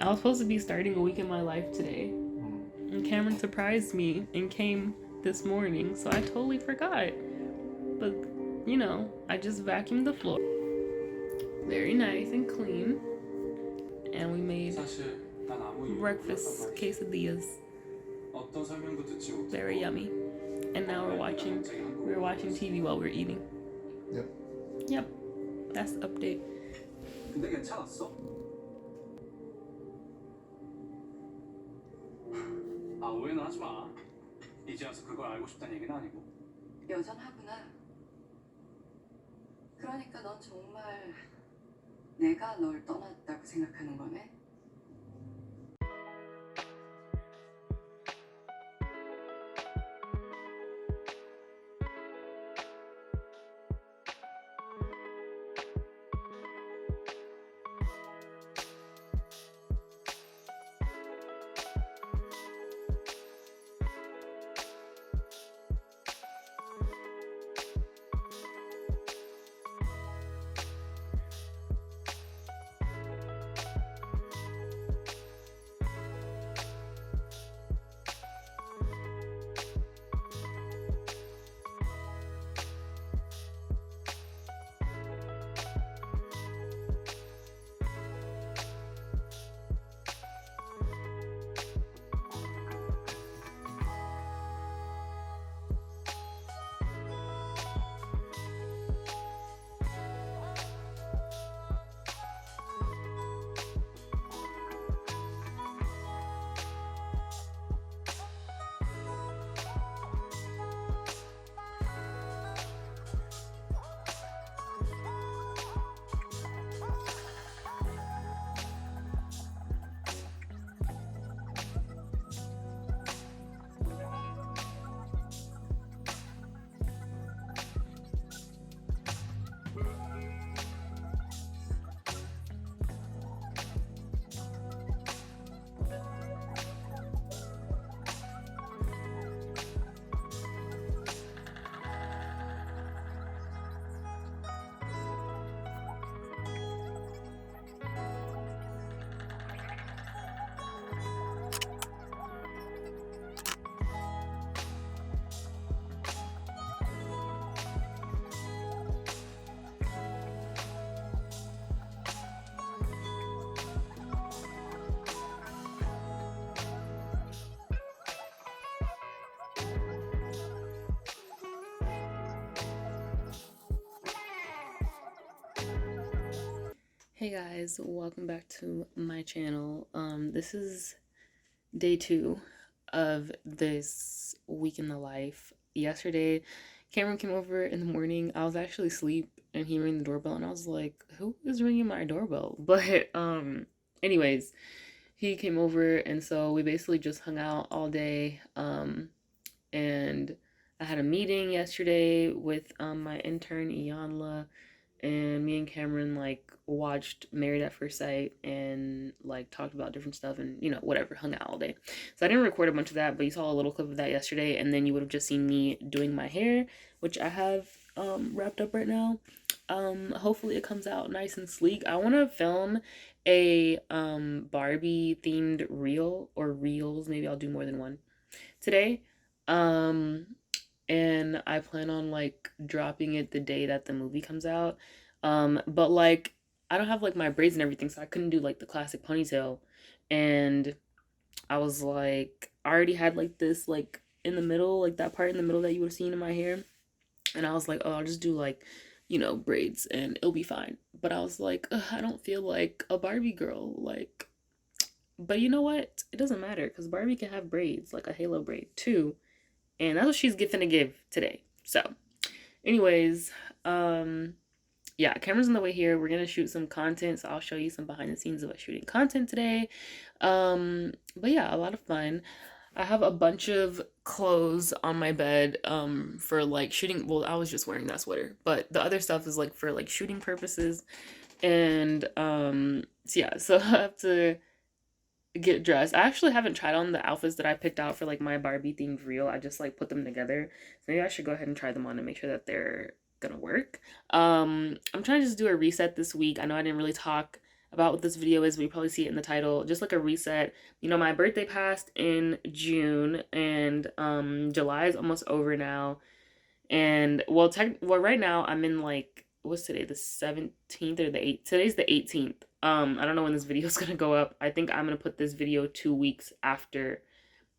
I was supposed to be starting a week in my life today, and Cameron surprised me and came this morning, so I totally forgot. But, you know, I just vacuumed the floor. Very nice and clean. And we made breakfast quesadillas. Very yummy. And now we're watching TV while we're eating. Yep. That's the update. 근데 괜찮았어? 아, 오해는 하지 마. 이제 와서 그걸 알고 싶다는 얘기는 아니고. 여전하구나. 그러니까 넌 정말 내가 널 떠났다고 생각하는 거네? Hey guys, welcome back to my channel. This is day 2 of this week in the life. Yesterday, Cameron came over in the morning. I was actually asleep and he rang the doorbell and I was like, who is ringing my doorbell? But anyways, he came over and so we basically just hung out all day. And I had a meeting yesterday with my intern Iyanla, and me and Cameron like watched Married at First Sight and like talked about different stuff and whatever, hung out all day. So I didn't record a bunch of that, but you saw a little clip of that yesterday, and then you would have just seen me doing my hair, which I have wrapped up right now. Hopefully it comes out nice and sleek. I want to film a Barbie themed reel or reels, maybe I'll do more than one today. And I plan on like dropping it the day that the movie comes out. But like I don't have like my braids and everything, so I couldn't do like the classic ponytail. And I was like, I already had like this like in the middle, like that part in the middle that you would have seen in my hair. And I was like, oh, I'll just do like, braids and it'll be fine. But I was like, I don't feel like a Barbie girl, like. But you know what? It doesn't matter because Barbie can have braids, like a halo braid too. And that's what she's gonna give today. So anyways, yeah, camera's on the way here. We're gonna shoot some content, so I'll show you some behind the scenes of us shooting content today. But yeah, a lot of fun. I have a bunch of clothes on my bed for like shooting. Well, I was just wearing that sweater, but the other stuff is like for like shooting purposes. And so yeah, so I have to get dressed. I actually haven't tried on the outfits that I picked out for like my Barbie themed reel. I just like put them together. So maybe I should go ahead and try them on and make sure that they're gonna work. I'm trying to just do a reset this week. I know I didn't really talk about what this video is, but you probably see it in the title. Just like a reset. You know, my birthday passed in June, and July is almost over now. And well, right now I'm in like, what's today? The 17th or the 8th? Today's the 18th. I don't know when this video is gonna go up. I think I'm gonna put this video 2 weeks after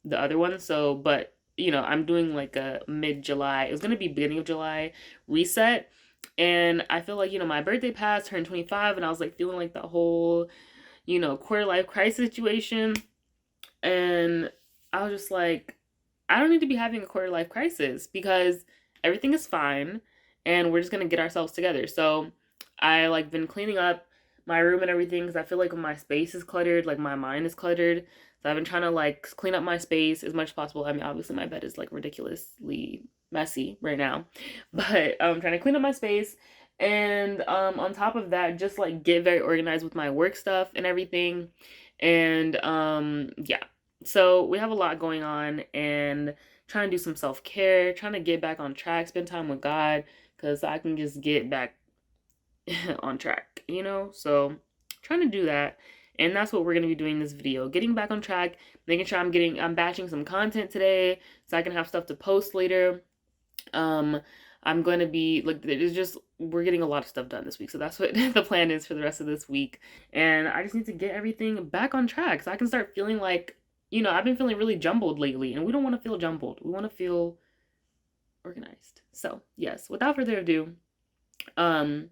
the other one. So, but you know, I'm doing like a mid-July. It was gonna be beginning of July reset. And I feel like, you know, my birthday passed, turned 25, and I was like feeling like the whole, you know, quarter life crisis situation. And I was just like, I don't need to be having a quarter life crisis because everything is fine and we're just gonna get ourselves together. So I like been cleaning up my room and everything because I feel like when my space is cluttered, like my mind is cluttered. So I've been trying to like clean up my space as much as possible. I mean, obviously my bed is like ridiculously messy right now, but I'm trying to clean up my space. And on top of that, just like get very organized with my work stuff and everything. And yeah, so we have a lot going on, and trying to do some self-care, trying to get back on track, spend time with God, because I can just get back on track, you know? So trying to do that. And that's what we're going to be doing in this video. Getting back on track, making sure I'm batching some content today so I can have stuff to post later. I'm going to be like, it's just, we're getting a lot of stuff done this week. So that's what the plan is for the rest of this week. And I just need to get everything back on track so I can start feeling like, you know, I've been feeling really jumbled lately, and we don't want to feel jumbled. We want to feel organized. So yes, without further ado, I'm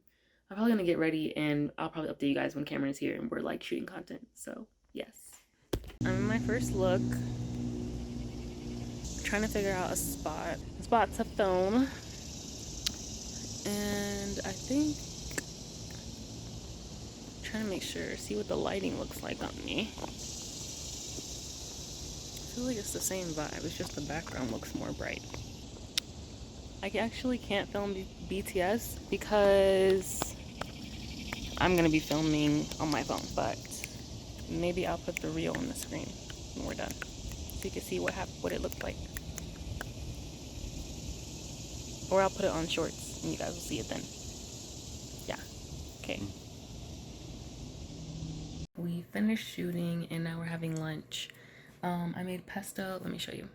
probably gonna get ready, and I'll probably update you guys when Cameron is here and we're like shooting content. So yes, I'm in my first look, trying to figure out a spot to film, and I think trying to make sure, see what the lighting looks like on me. I feel like it's the same vibe, it's just the background looks more bright. I actually can't film BTS because I'm gonna be filming on my phone, but maybe I'll put the reel on the screen when we're done so you can see what it looks like. Or I'll put it on shorts and you guys will see it then. Yeah, okay. We finished shooting and now we're having lunch. I made pesto. Let me show you.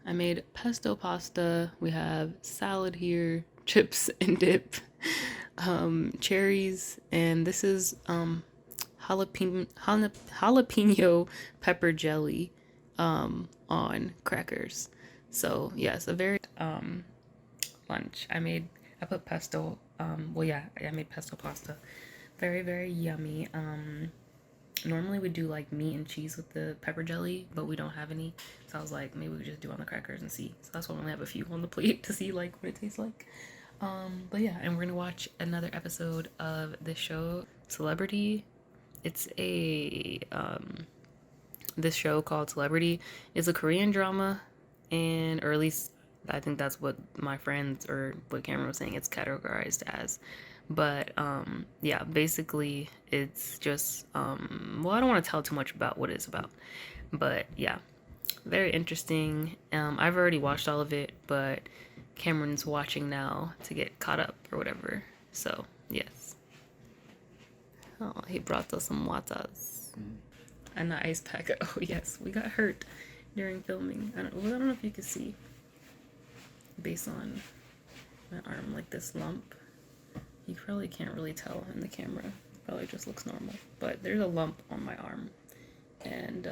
I made pesto pasta. We have salad here, chips and dip, cherries, and this is jalapeno pepper jelly on crackers. So yes, a very lunch. I put pesto. Well, yeah, I made pesto pasta. Very, very yummy. Normally we do like meat and cheese with the pepper jelly, but we don't have any. So I was like, maybe we just do on the crackers and see. So that's why we only have a few on the plate to see like what it tastes like. But yeah, and we're gonna watch another episode of this show, Celebrity. It's a this show called Celebrity. It's a Korean drama, and or at least I think that's what my friends or what Cameron was saying it's categorized as. But yeah, basically it's just well, I don't want to tell too much about what it's about, but yeah, very interesting. I've already watched all of it, but Cameron's watching now to get caught up or whatever. So yes. Oh, he brought us some watas and an ice pack. Oh yes, we got hurt during filming. I don't know if you can see based on my arm, like this lump. You probably can't really tell in the camera. Probably just looks normal. But there's a lump on my arm. And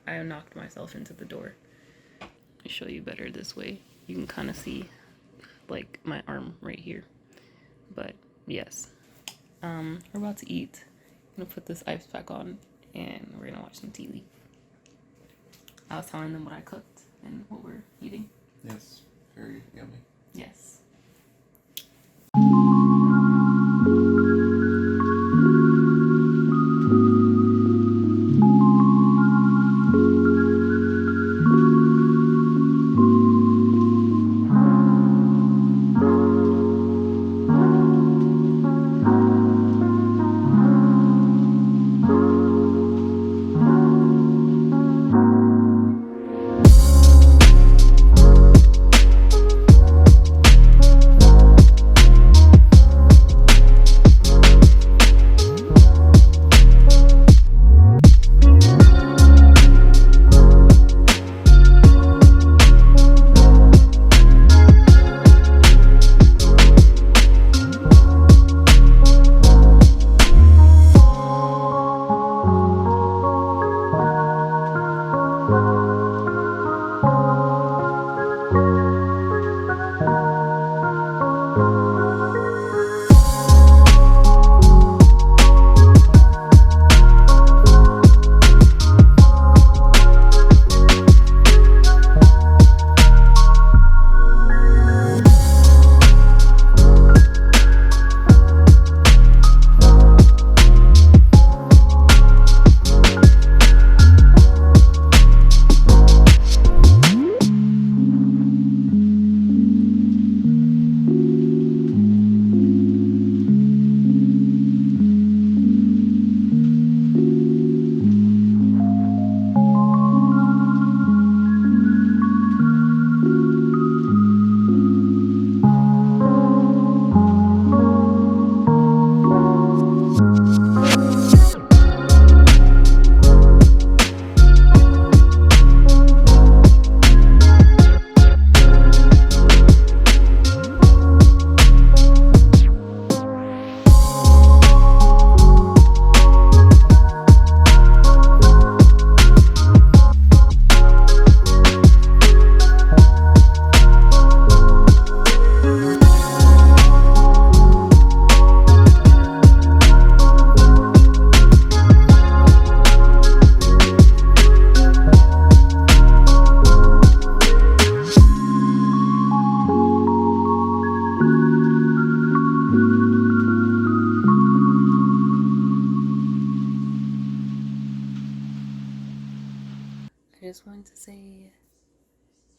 I knocked myself into the door. Let me show you better this way. You can kind of see like my arm right here. But yes. We're about to eat. I'm gonna put this ice pack on and we're gonna watch some TV. I was telling them what I cooked and what we're eating. Yes, very yummy. Yes.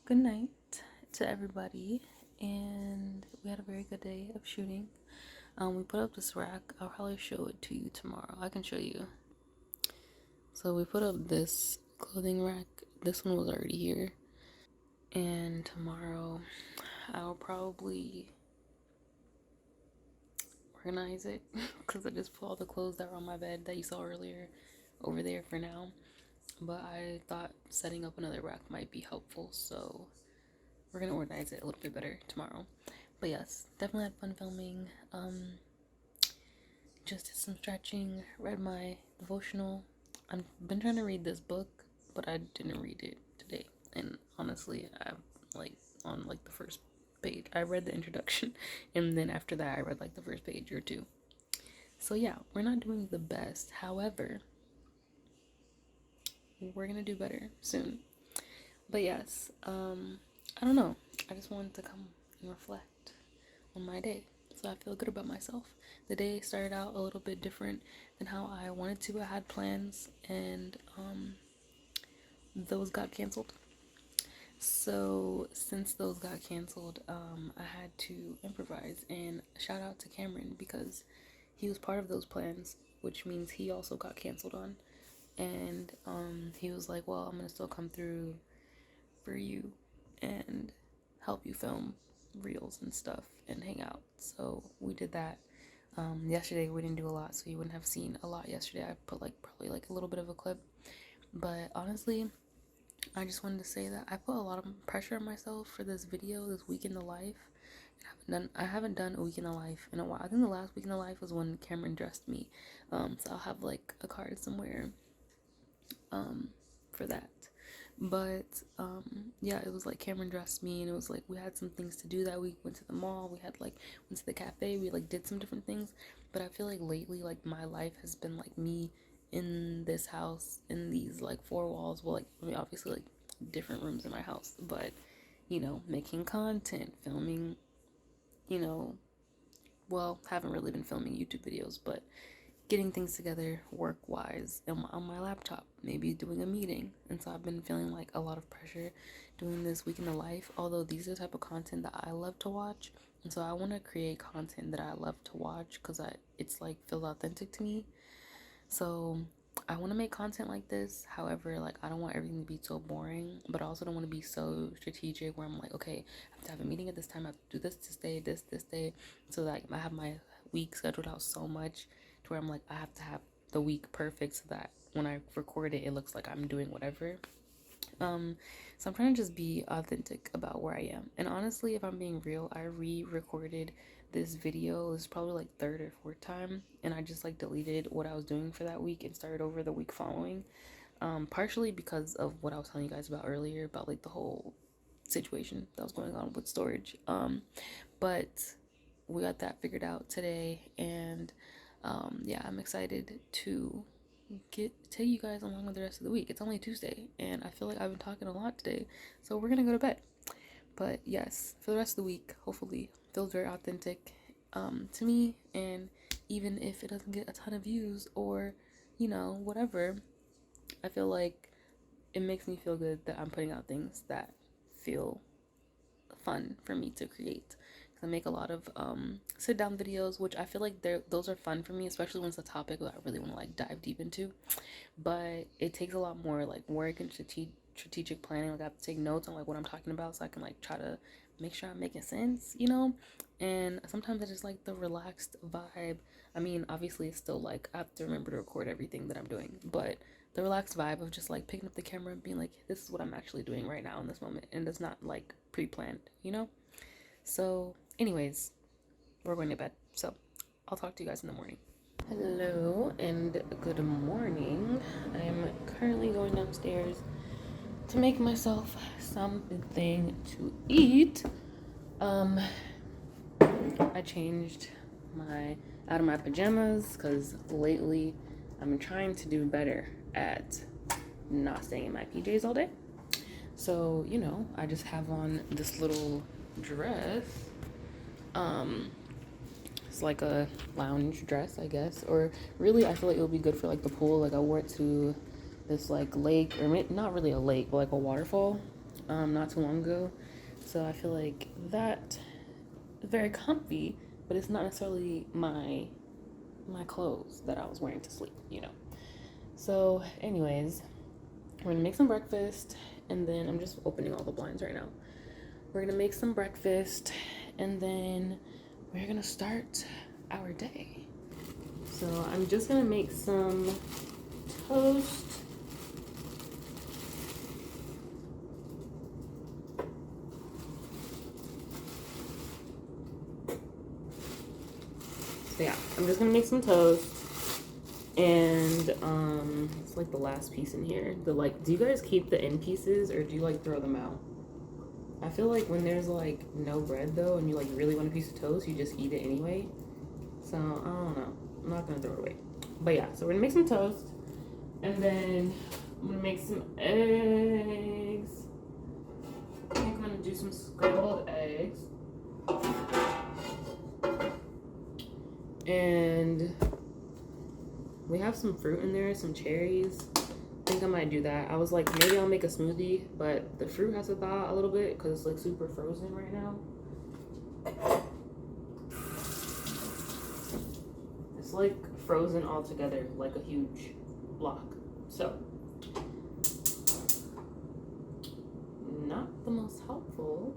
good night to everybody, and we had a very good day of shooting. We put up this rack. I'll probably show it to you tomorrow. I can show you. So we put up this clothing rack. This one was already here, and tomorrow I'll probably organize it because I just put all the clothes that were on my bed that you saw earlier over there for now. But I thought setting up another rack might be helpful, so we're gonna organize it a little bit better tomorrow. But yes, definitely had fun filming. Just did some stretching, read my devotional. I've been trying to read this book, but I didn't read it today. And honestly, I'm like on like the first page. I read the introduction, and then after that, I read like the first page or two. So yeah, we're not doing the best. However, we're gonna do better soon. But yes, I don't know. I just wanted to come and reflect on my day, so I feel good about myself. The day started out a little bit different than how I wanted to. I had plans, and those got canceled. So since those got canceled, I had to improvise. And shout out to Cameron because he was part of those plans, which means he also got canceled on. And he was like, "Well, I'm gonna still come through for you and help you film reels and stuff and hang out." So we did that. Yesterday we didn't do a lot, so you wouldn't have seen a lot yesterday. I put like probably like a little bit of a clip, but honestly, I just wanted to say that I put a lot of pressure on myself for this video, this week in the life. I haven't done a week in the life in a while. I think the last week in the life was when Cameron dressed me. So I'll have like a card somewhere for that. But yeah, it was like Cameron dressed me, and it was like we had some things to do that week. Went to the mall, we had like went to the cafe, we like did some different things. But I feel like lately, like my life has been like me in this house, in these like four walls. Well, like I mean, obviously like different rooms in my house, but you know, making content, filming, you know, well, haven't really been filming YouTube videos, but getting things together work wise on my laptop, maybe doing a meeting. And so I've been feeling like a lot of pressure doing this week in the life, although these are the type of content that I love to watch. And so I want to create content that I love to watch because it's like feels authentic to me. So I want to make content like this. However, like I don't want everything to be so boring, but I also don't want to be so strategic where I'm like, okay, I have to have a meeting at this time, I have to do this day, this day. So that I have my week scheduled out so much to where I'm like, I have to have the week perfect so that when I record it, it looks like I'm doing whatever. So I'm trying to just be authentic about where I am. And honestly, if I'm being real, I re-recorded this video. It was probably like third or fourth time, and I just like deleted what I was doing for that week and started over the week following. Partially because of what I was telling you guys about earlier about like the whole situation that was going on with storage. But we got that figured out today, and yeah, I'm excited to take you guys along with the rest of the week. It's only Tuesday, and I feel like I've been talking a lot today, so we're gonna go to bed. But yes, for the rest of the week, hopefully feels very authentic to me. And even if it doesn't get a ton of views or you know whatever, I feel like it makes me feel good that I'm putting out things that feel fun for me to create. I make a lot of sit down videos, which I feel like those are fun for me, especially when it's a topic that I really want to like dive deep into. But it takes a lot more like work and strategic planning. Like I have to take notes on like what I'm talking about so I can like try to make sure I'm making sense, you know. And sometimes I just like the relaxed vibe. I mean, obviously it's still like I have to remember to record everything that I'm doing, but the relaxed vibe of just like picking up the camera and being like, this is what I'm actually doing right now in this moment, and it's not like pre-planned, you know. So anyways, we're going to bed, so I'll talk to you guys in the morning. Hello and good morning. I am currently going downstairs to make myself something to eat. I changed out of my pajamas because lately I'm trying to do better at not staying in my PJs all day. So, you know, I just have on this little dress. It's like a lounge dress, I guess. Or really, I feel like it would be good for like the pool. Like I wore it to this like lake, or not really a lake, but like a waterfall. not too long ago. So I feel like that is very comfy, but it's not necessarily my clothes that I was wearing to sleep, you know. So, anyways, we're gonna make some breakfast, and then I'm just opening all the blinds right now. We're gonna make some breakfast, and then we're gonna start our day. So I'm just gonna make some toast. So yeah, I'm just gonna make some toast. And it's like the last piece in here. The like, do you guys keep the end pieces or do you like throw them out? I feel like when there's like no bread though, and you like really want a piece of toast, you just eat it anyway. So I don't know. I'm not gonna throw it away. But yeah, so we're gonna make some toast, and then I'm gonna make some eggs. I think I'm gonna do some scrambled eggs. And we have some fruit in there, some cherries. I think I might do that. I was like, maybe I'll make a smoothie, but the fruit has to thaw a little bit because it's like super frozen right now. It's like frozen all together, like a huge block. So, not the most helpful.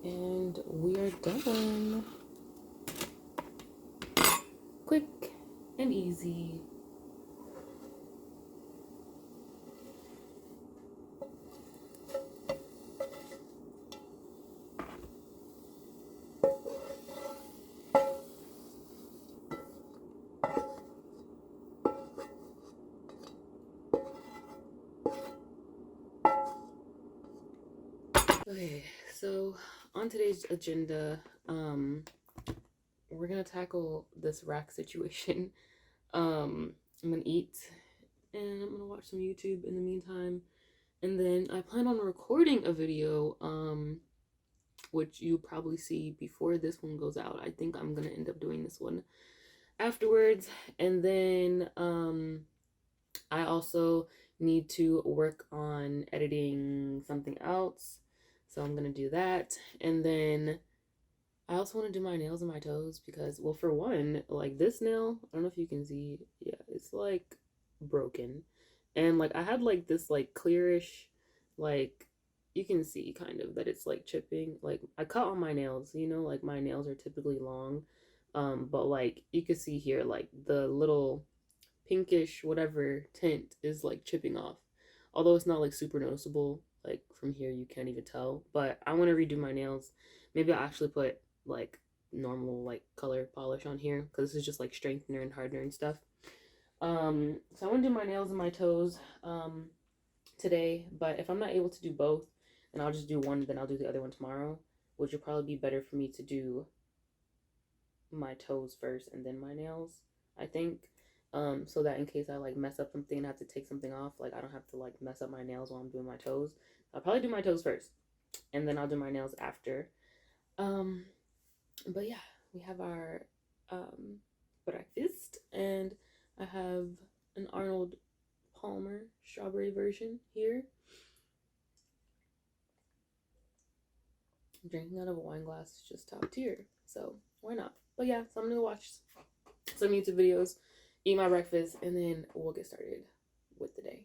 And we are done. Quick and easy. Okay, so on today's agenda, we're gonna tackle this rack situation. I'm gonna eat and I'm gonna watch some YouTube in the meantime. And then I plan on recording a video, which you'll probably see before this one goes out. I think I'm gonna end up doing this one afterwards. And then I also need to work on editing something else. So I'm gonna do that. And then I also want to do my nails and my toes because, well, for one, like this nail, I don't know if you can see, yeah, it's like broken. And like I had like this like clearish, like you can see kind of that it's like chipping. Like I cut on my nails, you know, like my nails are typically long. But like you can see here, like the little pinkish whatever tint is like chipping off. Although it's not like super noticeable, like from here you can't even tell. But I want to redo my nails. Maybe I'll actually put like normal like color polish on here because this is just like strengthener and hardener and stuff. So I want to do my nails and my toes today, but if I'm not able to do both, then I'll just do one, then I'll do the other one tomorrow, which would probably be better for me to do my toes first and then my nails, I think. So that in case I like mess up something and have to take something off, like I don't have to like mess up my nails while I'm doing my toes. I'll probably do my toes first and then I'll do my nails after. But yeah, we have our breakfast, and I have an Arnold Palmer strawberry version here. I'm drinking out of a wine glass, just top tier. So why not? But yeah, so I'm gonna watch some YouTube videos, eat my breakfast, and then we'll get started with the day.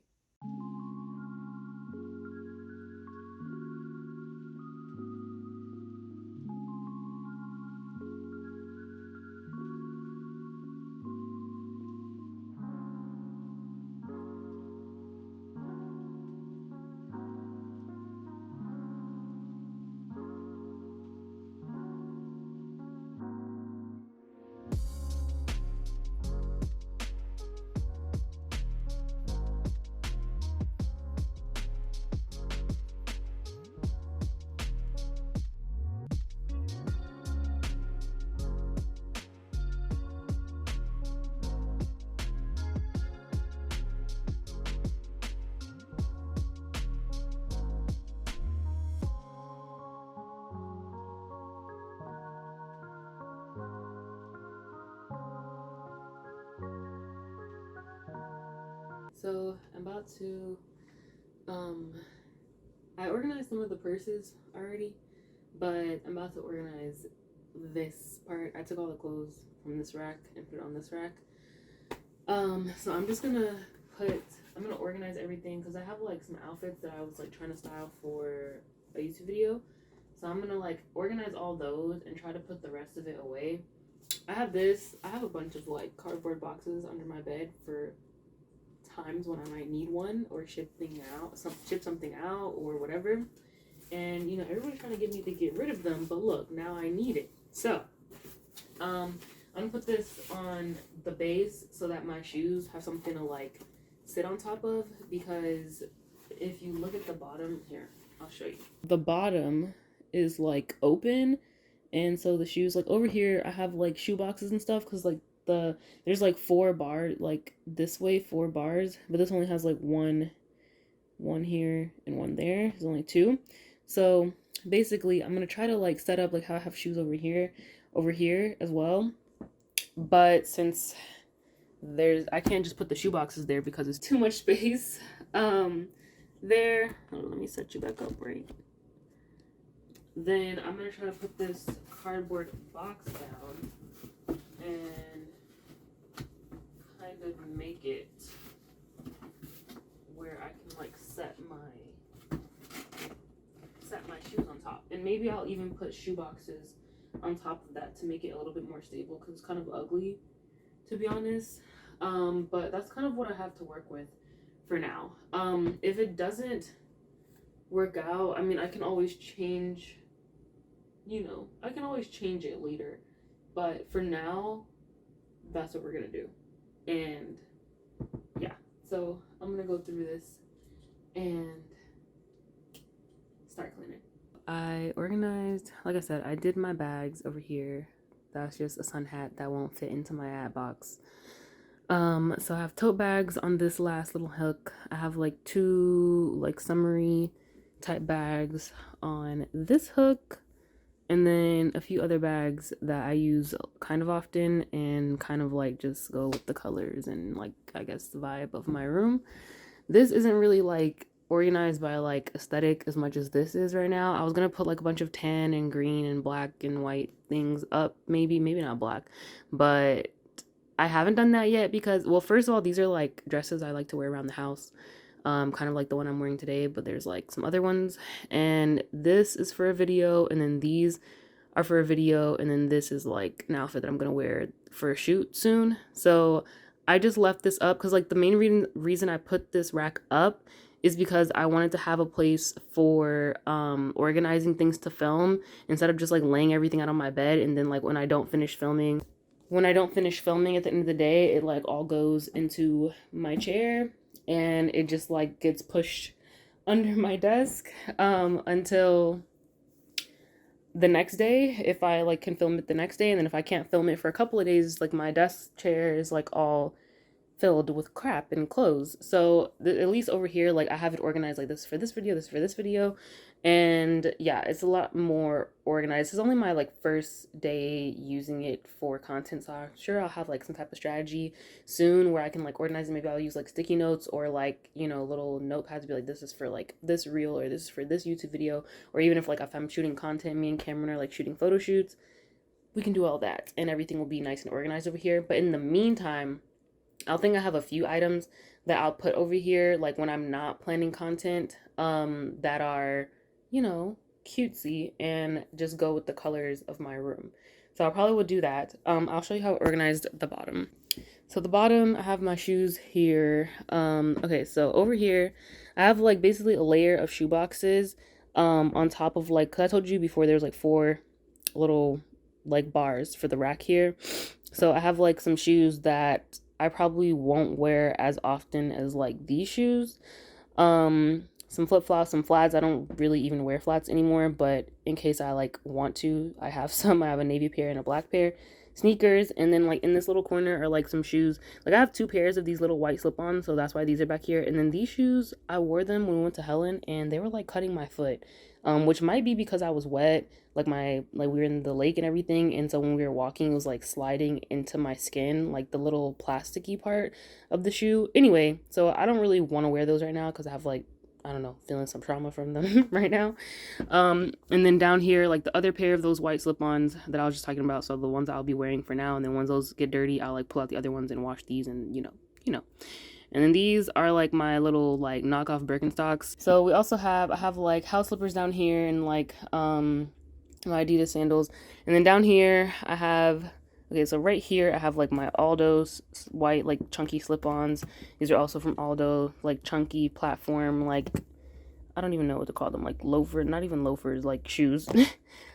So I'm about to I organized some of the purses already, but I'm about to organize this part. I took all the clothes from this rack and put it on this rack. So I'm just gonna organize everything because I have like some outfits that I was like trying to style for a YouTube video. So I'm gonna like organize all those and try to put the rest of it away. I have a bunch of like cardboard boxes under my bed for times when I might need one or ship something out or whatever. And you know, everybody's trying to get me to get rid of them, but look, now I need it. So I'm gonna put this on the base so that my shoes have something to like sit on top of, because if you look at the bottom here, I'll show you. The bottom is like open, and so the shoes, like over here I have like shoe boxes and stuff, because like there's like 4 bars, like this way 4 bars, but this only has like one here and one there. There's only 2. So basically I'm gonna try to like set up like how I have shoes over here as well, but since I can't just put the shoe boxes there because it's too much space there. Hold on, let me set you back up right. Then I'm gonna try to put this cardboard box down and kind of make it where I can like set my shoes on top, and maybe I'll even put shoe boxes on top of that to make it a little bit more stable, because it's kind of ugly, to be honest. But that's kind of what I have to work with for now. If it doesn't work out, I mean, I can always change, I can always change it later, but for now that's what we're gonna do. And yeah, so I'm gonna go through this and start cleaning. I organized, like I said, I did my bags over here. That's just a sun hat that won't fit into my ad box. So I have tote bags on this last little hook. I have like 2 like summery type bags on this hook, and then a few other bags that I use kind of often and kind of like just go with the colors and like, I guess, the vibe of my room. This isn't really like organized by like aesthetic as much as this is right now. I was gonna put like a bunch of tan and green and black and white things up, maybe not black, but I haven't done that yet because, well, first of all, these are like dresses I like to wear around the house, kind of like the one I'm wearing today, but there's like some other ones, and this is for a video, and then these are for a video, and then this is like an outfit that I'm gonna wear for a shoot soon. So I just left this up because like the main reason I put this rack up is because I wanted to have a place for organizing things to film, instead of just like laying everything out on my bed, and then like when I don't finish filming at the end of the day, it like all goes into my chair and it just like gets pushed under my desk until the next day, if I like can film it the next day. And then if I can't film it for a couple of days, like my desk chair is like all filled with crap and clothes. So at least over here, like I have it organized like this for this video, this for this video, and yeah, it's a lot more organized. It's only my like first day using it for content, so I'm sure I'll have like some type of strategy soon where I can like organize it. Maybe I'll use like sticky notes or like, little notepads to be like, this is for like this reel, or this is for this YouTube video, or even if like if I'm shooting content, me and Cameron are like shooting photo shoots, we can do all that and everything will be nice and organized over here. But in the meantime, I'll think I have a few items that I'll put over here, like when I'm not planning content, that are, you know, cutesy and just go with the colors of my room. So I probably would do that. I'll show you how I organized the bottom. So the bottom, I have my shoes here. Okay, so over here, I have like basically a layer of shoe boxes, on top of like, 'cause I told you before there's like 4 little like bars for the rack here. So I have like some shoes that I probably won't wear as often as like these shoes. Some flip-flops, some flats. I don't really even wear flats anymore, but in case I like want to, I have some. I have a navy pair and a black pair. Sneakers, and then like in this little corner are like some shoes. Like I have 2 pairs of these little white slip-ons, so that's why these are back here. And then these shoes, I wore them when we went to Helen and they were like cutting my foot. Which might be because I was wet, like we were in the lake and everything, and so when we were walking it was like sliding into my skin, like the little plasticky part of the shoe. Anyway, so I don't really want to wear those right now because I have like, I don't know, feeling some trauma from them right now. And then down here, like the other pair of those white slip-ons that I was just talking about, so the ones I'll be wearing for now, and then once those get dirty, I'll like pull out the other ones and wash these, and you know. And then these are like my little like knockoff Birkenstocks. So we also I have like house slippers down here and like my Adidas sandals. And then down here I have, okay, so right here I have like my Aldo's white like chunky slip-ons. These are also from Aldo, like chunky platform, like I don't even know what to call them, like loafer, not even loafers, like shoes. I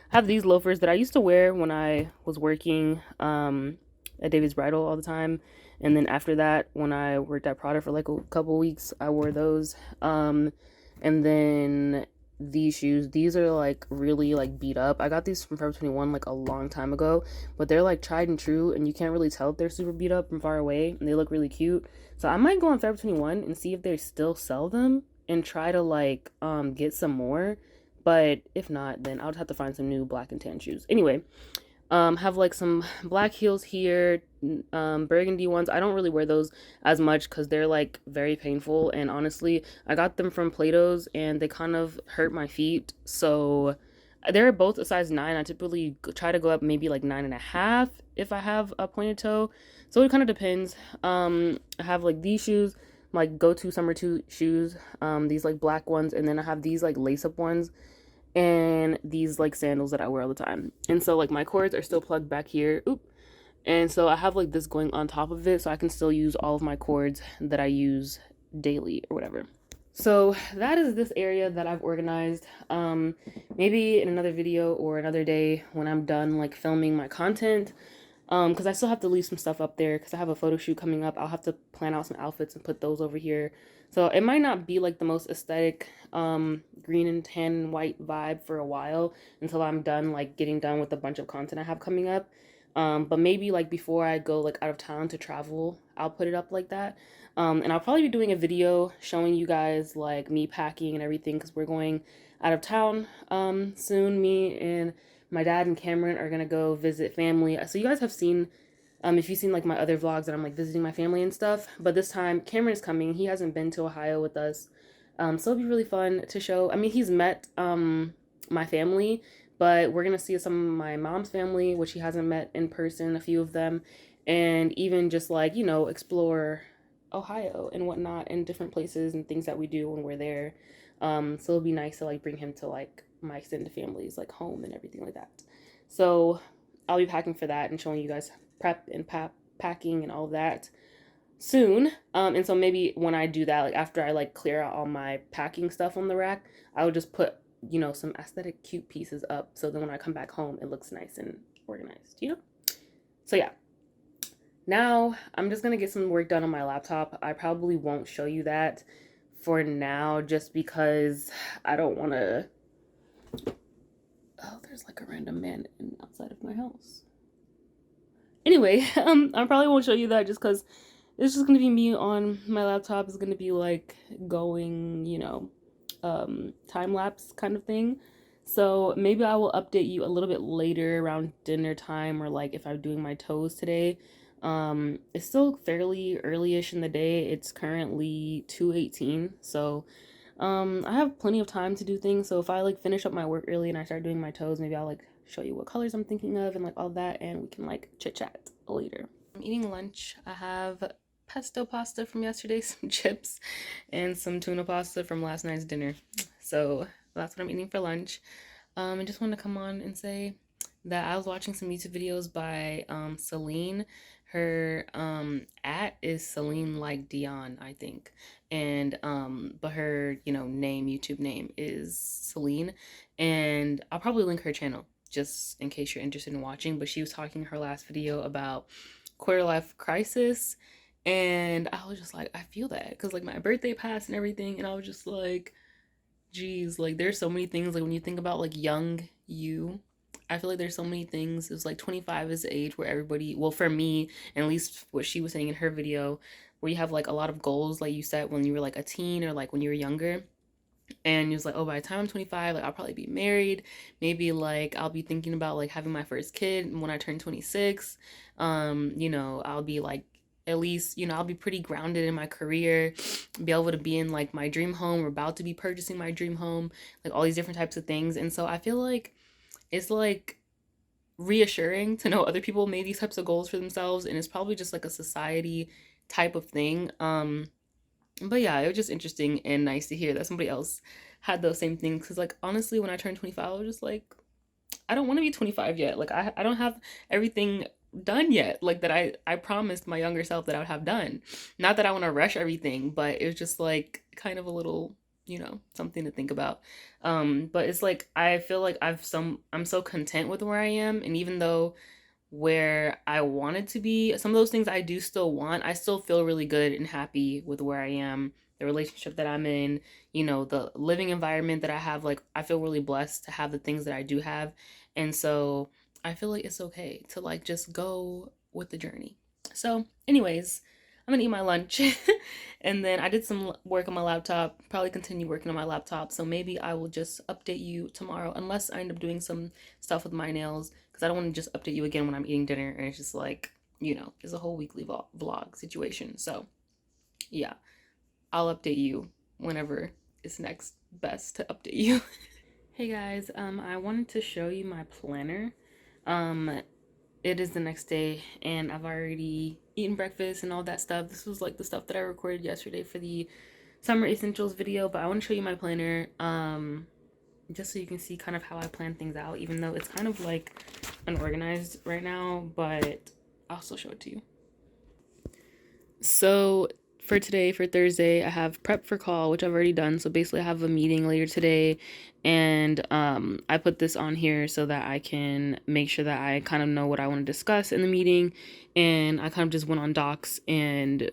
have these loafers that I used to wear when I was working at David's Bridal all the time. And then after that, when I worked at Prada for like a couple weeks, I wore those. And then these shoes, these are like really like beat up. I got these from Forever 21 like a long time ago, but they're like tried and true, and you can't really tell if they're super beat up from far away, and they look really cute. So I might go on Forever 21 and see if they still sell them and try to like get some more. But if not, then I'll just have to find some new black and tan shoes. Anyway, have like some black heels here, burgundy ones. I don't really wear those as much because they're like very painful, and honestly I got them from Plato's and they kind of hurt my feet, so they're both a size 9. I typically try to go up maybe like 9.5 if I have a pointed toe, so it kind of depends. I have like these shoes, my go-to summer shoes, these like black ones, and then I have these like lace-up ones, and these like sandals that I wear all the time. And so like my cords are still plugged back here. Oop. And so I have like this going on top of it, so I can still use all of my cords that I use daily or whatever. So that is this area that I've organized. Maybe in another video or another day when I'm done like filming my content, because I still have to leave some stuff up there because I have a photo shoot coming up. I'll have to plan out some outfits and put those over here. So it might not be like the most aesthetic green and tan and white vibe for a while until I'm done like getting done with a bunch of content I have coming up. But maybe like before I go like out of town to travel, I'll put it up like that. And I'll probably be doing a video showing you guys like me packing and everything because we're going out of town soon. Me and my dad and Cameron are gonna go visit family. So you guys have seen, if you've seen like my other vlogs that I'm like visiting my family and stuff, but this time Cameron is coming. He hasn't been to Ohio with us, so it'll be really fun to show. I mean, he's met my family, but we're gonna see some of my mom's family, which he hasn't met in person, a few of them, and even just like, you know, explore Ohio and whatnot and different places and things that we do when we're there. So it'll be nice to like bring him to like my extended family's like home and everything like that. So I'll be packing for that and showing you guys prep and packing and all of that soon. And so maybe when I do that, like after I like clear out all my packing stuff on the rack, I would just put, you know, some aesthetic cute pieces up so then when I come back home it looks nice and organized, you know? So yeah. Now I'm just gonna get some work done on my laptop. I probably won't show you that for now just because I don't want to. Oh, there's like a random man outside of my house. Anyway, I probably won't show you that just because it's just gonna be me on my laptop. It's gonna be like going, you know, time lapse kind of thing. So maybe I will update you a little bit later around dinner time, or like if I'm doing my toes today. It's still fairly early-ish in the day. It's currently 2:18, so I have plenty of time to do things. So if I like finish up my work early and I start doing my toes, maybe I'll like show you what colors I'm thinking of and like all that, and we can like chit chat later. I'm eating lunch. I have pesto pasta from yesterday, some chips, and some tuna pasta from last night's dinner. So that's what I'm eating for lunch. I just wanted to come on and say that I was watching some YouTube videos by Celine. Her at is Celine like Dion, I think. And but her, name, YouTube name is Celine. And I'll probably link her channel just in case you're interested in watching. But she was talking in her last video about quarter life crisis. And I was just like, I feel that because like my birthday passed and everything, and I was just like, geez, like there's so many things like when you think about like young you, I feel like there's so many things. It was like 25 is the age where everybody, well, for me, at least what she was saying in her video, where you have like a lot of goals like you set when you were like a teen or like when you were younger. And he was like, oh, by the time I'm 25, like I'll probably be married. Maybe like I'll be thinking about like having my first kid when I turn 26. I'll be like at least, I'll be pretty grounded in my career, be able to be in like my dream home. We're about to be purchasing my dream home, like all these different types of things. And so I feel like it's like reassuring to know other people made these types of goals for themselves, and it's probably just like a society type of thing. But yeah, it was just interesting and nice to hear that somebody else had those same things. Because, like, honestly, when I turned 25, I was just like, I don't want to be 25 yet. Like, I don't have everything done yet. Like, that I promised my younger self that I would have done. Not that I want to rush everything, but it was just, like, kind of a little, something to think about. But it's like, I feel like I'm so content with where I am. And even though where I wanted to be. Some of those things I do still want. I still feel really good and happy with where I am, the relationship that I'm in, the living environment that I have. Like, I feel really blessed to have the things that I do have. And so I feel like it's okay to like just go with the journey. So, anyways, I'm gonna eat my lunch and then I did some work on my laptop, probably continue working on my laptop. So maybe I will just update you tomorrow, unless I end up doing some stuff with my nails, because I don't want to just update you again when I'm eating dinner and it's just like, it's a whole weekly vlog situation. So yeah, I'll update you whenever it's next best to update you. Hey guys, I wanted to show you my planner. It is the next day and I've already eaten breakfast and all that stuff. This was like the stuff that I recorded yesterday for the summer essentials video, but I want to show you my planner just so you can see kind of how I plan things out, even though it's kind of like unorganized right now, but I'll still show it to you. So for today, for Thursday, I have prep for call, which I've already done. So basically I have a meeting later today, and I put this on here so that I can make sure that I kind of know what I want to discuss in the meeting. And I kind of just went on docs and,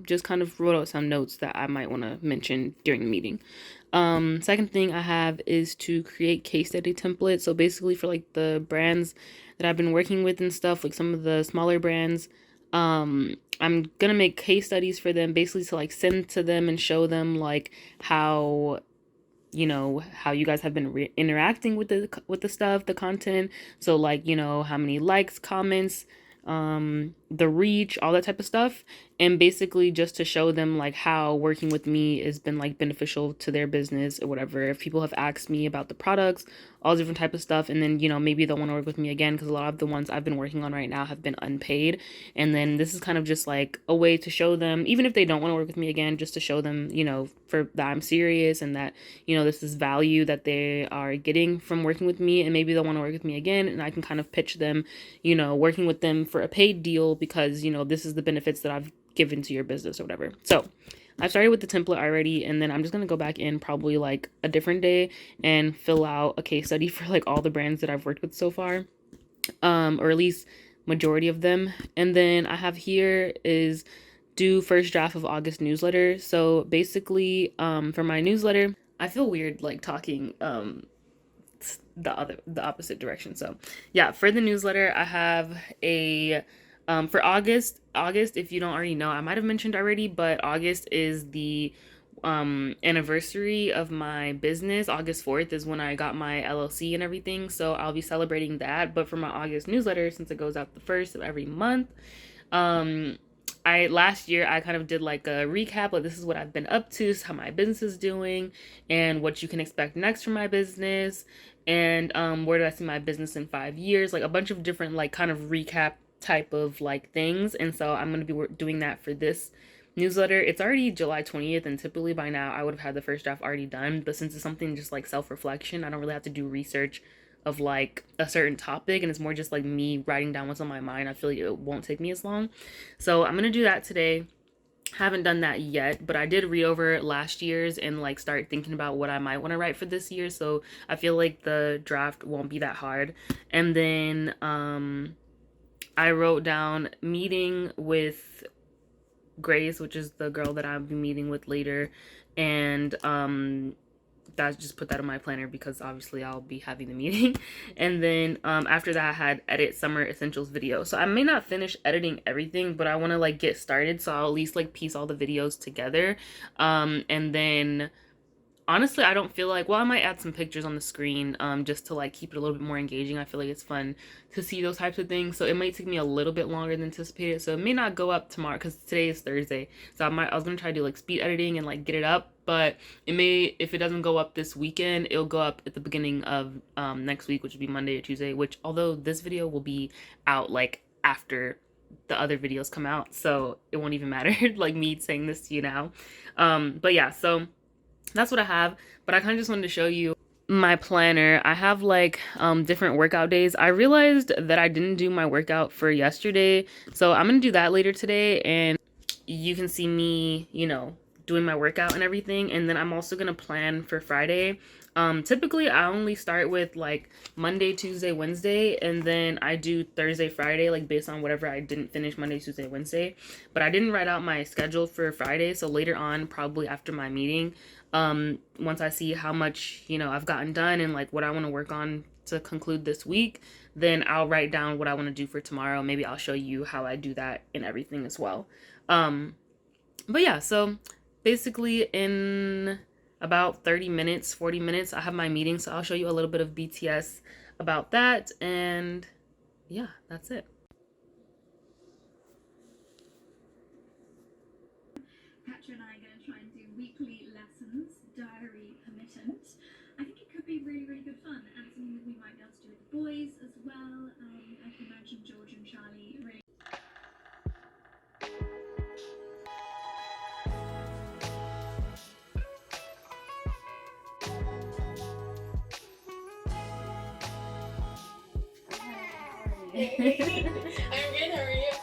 just kind of wrote out some notes that I might want to mention during the meeting. Second thing I have is to create case study templates. So basically for like the brands that I've been working with and stuff, like some of the smaller brands, I'm gonna make case studies for them, basically to like send to them and show them like how how you guys have been interacting with the stuff, the content. So like, how many likes, comments, the reach, all that type of stuff. And basically just to show them like how working with me has been like beneficial to their business or whatever. If people have asked me about the products, all different type of stuff, and then maybe they'll want to work with me again, because a lot of the ones I've been working on right now have been unpaid. And then this is kind of just like a way to show them, even if they don't want to work with me again, just to show them for that I'm serious, and that this is value that they are getting from working with me, and maybe they'll want to work with me again, and I can kind of pitch them working with them for a paid deal, because this is the benefits that I've given to your business or whatever. So I've started with the template already, and then I'm just going to go back in probably like a different day and fill out a case study for like all the brands that I've worked with so far, or at least majority of them. And then I have here is do first draft of August newsletter. So basically, for my newsletter, I feel weird like talking the opposite direction. So yeah, for the newsletter, I have a for August, if you don't already know, I might have mentioned already, but August is the anniversary of my business. August 4th is when I got my LLC and everything, so I'll be celebrating that. But for my August newsletter, since it goes out the first of every month, last year I kind of did like a recap, like this is what I've been up to, this is how my business is doing, and what you can expect next from my business. and where do I see my business in 5 years, like a bunch of different like kind of recap type of like things. And so I'm going to be doing that for this newsletter. It's already July 20th, and typically by now I would have had the first draft already done, but since it's something just like self-reflection, I don't really have to do research of like a certain topic, and it's more just like me writing down what's on my mind. I feel like it won't take me as long, so I'm gonna do that today. Haven't done that yet, but I did read over last year's and like start thinking about what I might want to write for this year, so I feel like the draft won't be that hard. And then I wrote down meeting with Grace, which is the girl that I'll be meeting with later, and that just put that in my planner because obviously I'll be having the meeting. And then after that I had edit summer essentials video, so I may not finish editing everything, but I want to like get started, so I'll at least like piece all the videos together. And then honestly, I don't feel like, well, I might add some pictures on the screen just to like keep it a little bit more engaging. I feel like it's fun to see those types of things, so it might take me a little bit longer than anticipated, so it may not go up tomorrow because today is Thursday. So I was gonna try to do like speed editing and like get it up, but it may, if it doesn't go up this weekend, it'll go up at the beginning of next week, which would be Monday or Tuesday, which although this video will be out like after the other videos come out, so it won't even matter like me saying this to you now. But yeah, so that's what I have. But I kind of just wanted to show you my planner. I have like different workout days. I realized that I didn't do my workout for yesterday, so I'm gonna do that later today, and you can see me, you know, doing my workout and everything. And then I'm also gonna plan for Friday. Typically I only start with like Monday, Tuesday, Wednesday, and then I do Thursday, Friday, like based on whatever I didn't finish Monday, Tuesday, Wednesday. But I didn't write out my schedule for Friday, so later on, probably after my meeting, once I see how much, you know, I've gotten done and like what I want to work on to conclude this week, then I'll write down what I want to do for tomorrow. Maybe I'll show you how I do that and everything as well. But yeah, so basically in about 30 minutes, 40 minutes, I have my meeting, so I'll show you a little bit of BTS about that, and yeah, that's it. Petra and I are going to try and do weekly lessons, diary permittent. I think it could be really, really good fun, and something that we might be able to do with the boys as well. I can imagine George and Charlie really. I'm good, how are you?